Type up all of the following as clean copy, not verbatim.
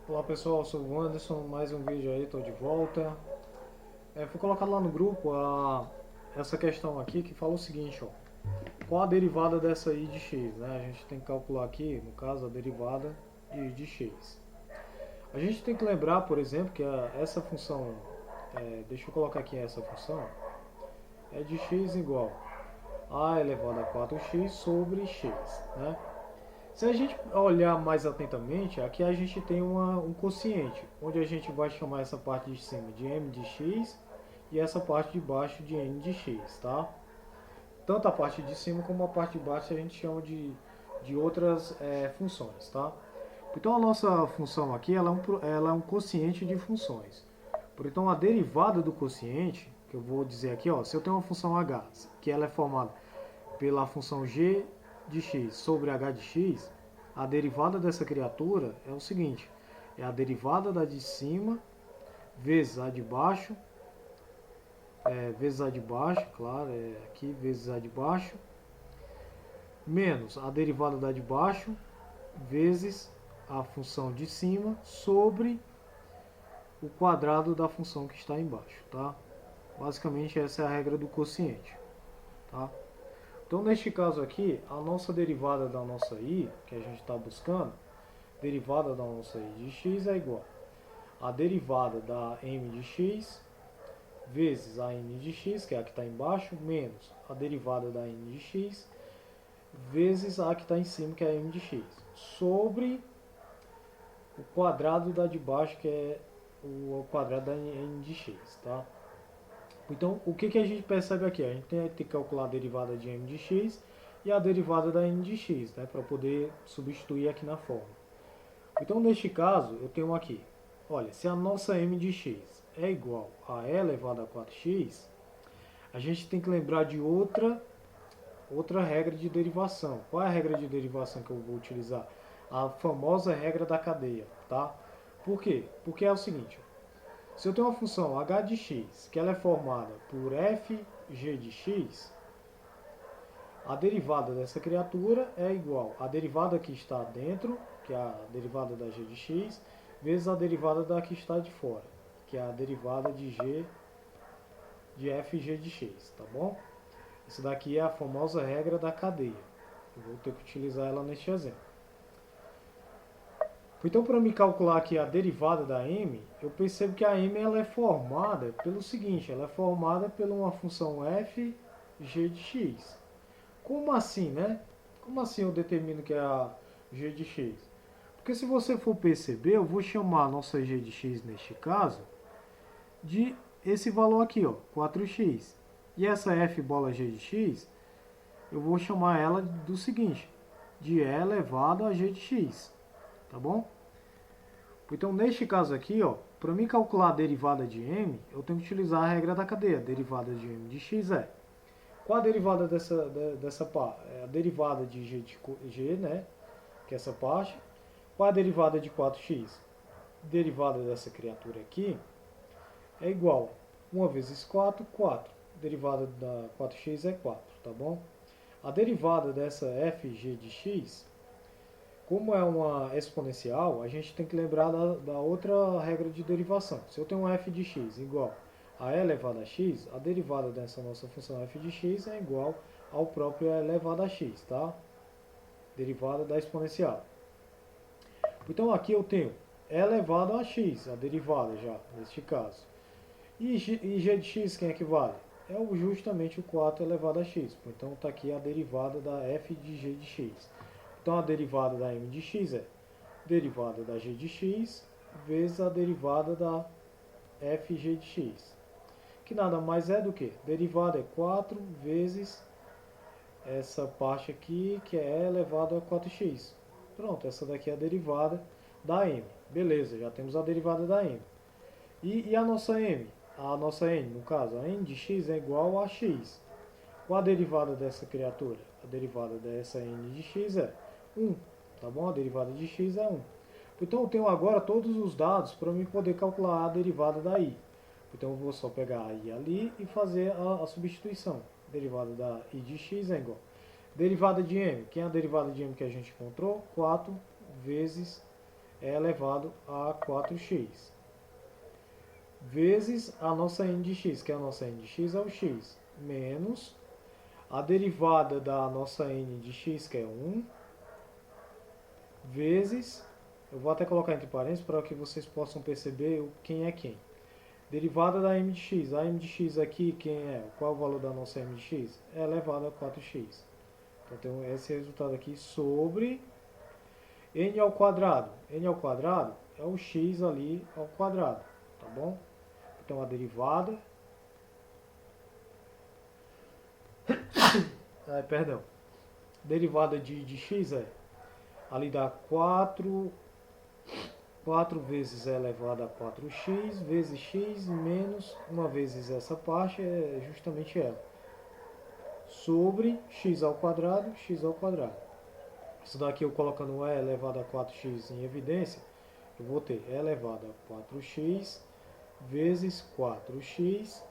Olá pessoal, eu sou o Anderson, mais um vídeo aí, estou de volta. Fui colocado lá no grupo essa questão aqui que fala o seguinte, ó. Qual a derivada dessa I de x, né? A gente tem que calcular aqui, no caso, a derivada de I de x. A gente tem que lembrar, por exemplo, que essa função, deixa eu colocar aqui essa função, é de x igual a elevado a 4x sobre x, né? Se a gente olhar mais atentamente, aqui a gente tem um quociente, onde a gente vai chamar essa parte de cima de m de x e essa parte de baixo de n de x, tá? Tanto a parte de cima como a parte de baixo a gente chama de outras funções, tá? Então a nossa função aqui ela é um quociente de funções. Então a derivada do quociente, que eu vou dizer aqui, ó, se eu tenho uma função h, que ela é formada pela função g de x sobre h de x, a derivada dessa criatura é o seguinte, é a derivada da de cima vezes a de baixo, vezes a de baixo, claro, aqui vezes a de baixo, menos a derivada da de baixo vezes a função de cima sobre o quadrado da função que está embaixo, tá? Basicamente essa é a regra do quociente, tá? Então neste caso aqui, a nossa derivada da nossa i, que a gente está buscando, derivada da nossa i de x é igual a derivada da m de x vezes a n de x, que é a que está embaixo, menos a derivada da n de x vezes a que está em cima, que é a m de x, sobre o quadrado da de baixo, que é o quadrado da n de x, tá? Então, o que a gente percebe aqui? A gente tem que calcular a derivada de m de x e a derivada da n de x, né, para poder substituir aqui na forma. Então, neste caso, eu tenho aqui, olha, se a nossa m de x é igual a e elevado a 4x, a gente tem que lembrar de outra regra de derivação. Qual é a regra de derivação que eu vou utilizar? A famosa regra da cadeia, tá? Por quê? Porque é o seguinte, se eu tenho uma função h de x, que ela é formada por fg de x, a derivada dessa criatura é igual à derivada que está dentro, que é a derivada da g de x, vezes a derivada da que está de fora, que é a derivada de fg de x, tá bom? Isso daqui é a famosa regra da cadeia. Eu vou ter que utilizar ela neste exemplo. Então, para me calcular aqui a derivada da m, eu percebo que a m ela é formada pelo seguinte, ela é formada por uma função f g de x. Como assim, né? Como assim eu determino que é a g de x? Porque se você for perceber, eu vou chamar a nossa g de x neste caso de esse valor aqui, ó, 4x. E essa f bola g de x, eu vou chamar ela do seguinte, de e elevado a g de x, tá bom? Então, neste caso aqui, ó, para mim calcular a derivada de m, eu tenho que utilizar a regra da cadeia. A derivada de m de x é... Qual a derivada dessa parte? É a derivada de g, né, que é essa parte. Qual a derivada de 4x? Derivada dessa criatura aqui é igual a 1 vezes 4, 4. Derivada da 4x é 4, tá bom? A derivada dessa fg de x, como é uma exponencial, a gente tem que lembrar da outra regra de derivação. Se eu tenho um f de x igual a e elevado a x, a derivada dessa nossa função f de x é igual ao próprio e elevado a x, tá? Derivada da exponencial. Então aqui eu tenho e elevado a x, a derivada já, neste caso. E g de x quem é que vale? É justamente o 4 elevado a x. Então está aqui a derivada da f de g de x. Então a derivada da m de x é derivada da g de x vezes a derivada da fg de x. Que nada mais é do que derivada é 4 vezes essa parte aqui, que é e elevado a 4x. Pronto, essa daqui é a derivada da m. Beleza, já temos a derivada da m. E a nossa m? A nossa n, no caso, a n de x é igual a x. Qual a derivada dessa criatura? A derivada dessa n de x é 1, tá bom? A derivada de x é 1. Então eu tenho agora todos os dados para eu poder calcular a derivada da i. Então eu vou só pegar a i ali e fazer a substituição. A derivada da i de x é igual. Derivada de m. Quem é a derivada de m que a gente encontrou? 4 vezes é elevado a 4x, vezes a nossa n de x, que a nossa n de x é o x, menos a derivada da nossa n de x, que é 1, vezes, eu vou até colocar entre parênteses para que vocês possam perceber quem é quem. Derivada da m de x, a m de x aqui, quem é? Qual é o valor da nossa m de x? É elevado a 4x. Então tem esse resultado aqui sobre n ao quadrado. N ao quadrado é o x ali ao quadrado, tá bom? Então a derivada... perdão. Derivada de x é... ali dá 4 vezes e elevado a 4x vezes x menos, uma vezes essa parte, é justamente ela, sobre x ao quadrado, x ao quadrado. Isso daqui eu colocando e elevado a 4x em evidência, eu vou ter e elevado a 4x vezes 4x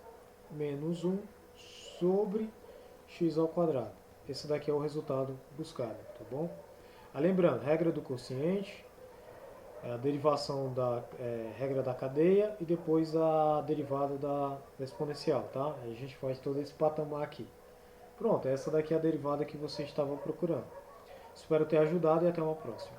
menos 1 sobre x ao quadrado. Esse daqui é o resultado buscado, tá bom? Lembrando, regra do quociente, a derivação da regra da cadeia e depois a derivada da exponencial, tá? Aí a gente faz todo esse patamar aqui. Pronto, essa daqui é a derivada que você estava procurando. Espero ter ajudado e até uma próxima.